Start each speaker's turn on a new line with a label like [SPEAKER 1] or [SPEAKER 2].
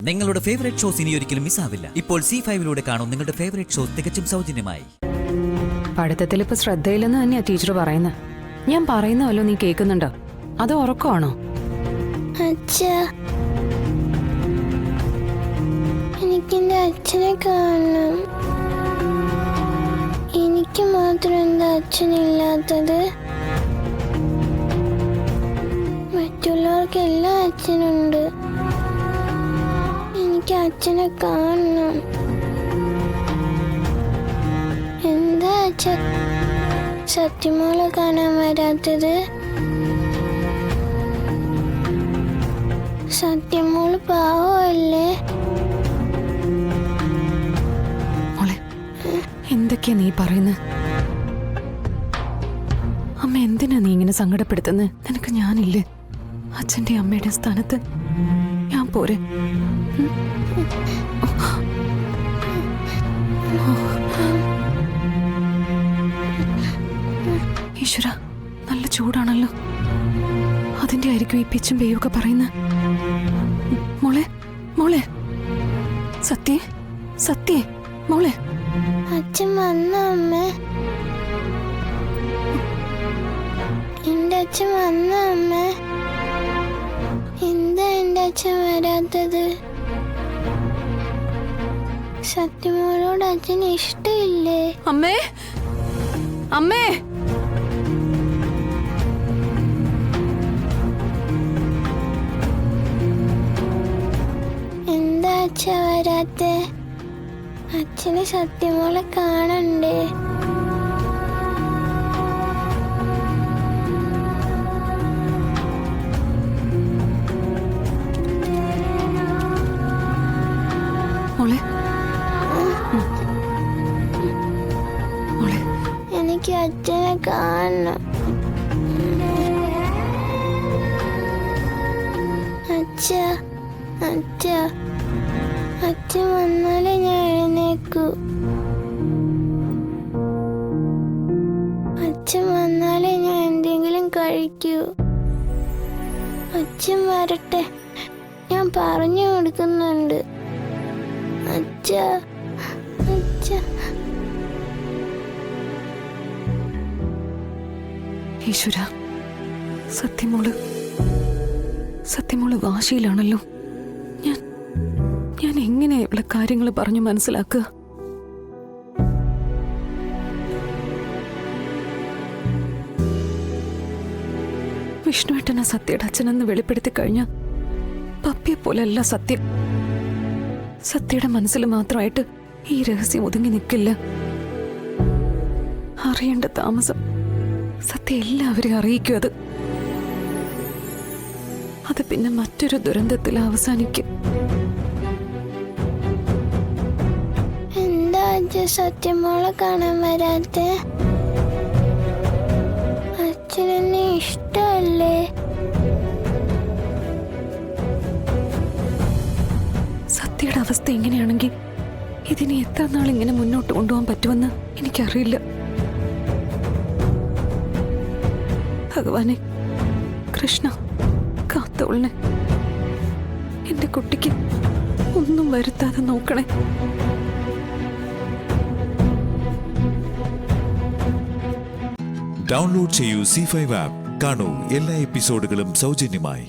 [SPEAKER 1] നിങ്ങളുടെ favourite shows ഇനി ഒരിക്കലും മിസ്സാവില്ല. ഇപ്പോൾ C5-ലൂടെ കാണും നിങ്ങളുടെ ഫേവറേറ്റ് ഷോസ് തികച്ചും സൗജന്യമായി.
[SPEAKER 2] പഠിത്തത്തിൽ ഇപ്പൊ ശ്രദ്ധയില്ലെന്ന് തന്നെയാ ടീച്ചർ പറയുന്നത്. ഞാൻ പറയുന്നല്ലോ നീ കേൾക്കുന്നുണ്ടോ? അത് ഉറക്കമാണോ?
[SPEAKER 3] എനിക്കെന്റെ അച്ഛനെ കാണണം. എനിക്ക് മാത്രം എന്താ അച്ഛനില്ലാത്തത്? മറ്റുള്ളവർക്കെല്ലാം അച്ഛനുണ്ട്. എനിക്ക് അച്ഛനെ കാണണം. എന്താ അച്ഛൻ സത്യമോളെ കാണാൻ വരാത്തത്? സത്യമോള് പാവമല്ലേ?
[SPEAKER 2] മോളെ, എന്തൊക്കെയാ നീ പറയുന്നത്? അമ്മ എന്തിനാ നീ ഇങ്ങനെ സങ്കടപ്പെടുത്തുന്നത്? നിനക്ക് ഞാനില്ലേ? അച്ഛന്റെ അമ്മയുടെ സ്ഥാനത്ത് ഞാൻ പോരെ? ഈശ്വര, നല്ല ചൂടാണല്ലോ. അതിന്റെ ആയിരിക്കും ഈ പിച്ചും പേയൊക്കെ പറയുന്നത്. മോളെ, മോളെ, സത്യേ, സത്യേ, മോളെ.
[SPEAKER 3] അച്ഛൻ വന്ന അമ്മ, എന്റെ അച്ഛൻ വന്ന അമ്മ. എന്താ എന്റെ അച്ഛൻ വരാത്തത്? സത്യമോളോട് അച്ഛന് ഇഷ്ടമില്ലേ?
[SPEAKER 2] അമ്മേ, അമ്മേ.
[SPEAKER 3] എന്താ അച്ഛൻ വരാത്തെ? അച്ഛന് സത്യമോളെ കാണണ്ടേ?
[SPEAKER 2] മോളെ, മോളെ,
[SPEAKER 3] എനിക്ക് അച്ഛനെ കാണണം. അച്ഛ, അച്ഛ, അച്ഛൻ വന്നാലേ ഞാൻ എഴുന്നേക്കൂ. അച്ഛൻ വന്നാലേ ഞാൻ എന്തെങ്കിലും കഴിക്കൂ. അച്ഛൻ വരട്ടെ, ഞാൻ പറഞ്ഞു കൊടുക്കുന്നുണ്ട്. അച്ഛ, അച്ഛ.
[SPEAKER 2] ഈശ്വര, സത്യമോള് വാശിയിലാണല്ലോ. ഞാൻ എങ്ങനെ ഇവിടെ കാര്യങ്ങൾ പറഞ്ഞു മനസ്സിലാക്കുക? വിഷ്ണുവേട്ടനെ സത്യയുടെ അച്ഛനെന്ന് വെളിപ്പെടുത്തി കഴിഞ്ഞ പപ്പിയെ പോലെയല്ല സത്യം. സത്യയുടെ മനസ്സിൽ മാത്രമായിട്ട് ഈ രഹസ്യം ഒതുങ്ങി നിൽക്കില്ല. അറിയേണ്ട താമസം സത്യ എല്ലാവരെയും അറിയിക്കും. അത് പിന്നെ മറ്റൊരു ദുരന്തത്തിൽ അവസാനിക്കും.
[SPEAKER 3] എന്താ അച്ഛൻ സത്യമോളെ കാണാൻ വരാത്തെ? അച്ഛനെന്നെ ഇഷ്ടമല്ലേ?
[SPEAKER 2] സത്യയുടെ അവസ്ഥ ഇങ്ങനെയാണെങ്കിൽ ഇതിനെ എത്ര നാൾ ഇങ്ങനെ മുന്നോട്ട് കൊണ്ടുപോകാൻ പറ്റുമെന്ന് എനിക്കറിയില്ല. ഭഗവാനെ, കൃഷ്ണ, കാത്തോളനെ, എന്റെ കുട്ടിക്ക് ഒന്നും വരുത്താതെ നോക്കണേ.
[SPEAKER 4] ഡൗൺലോഡ് ചെയ്യൂ C5 ആപ്പ്. കാണൂ എല്ലാ എപ്പിസോഡുകളും സൗജന്യമായി.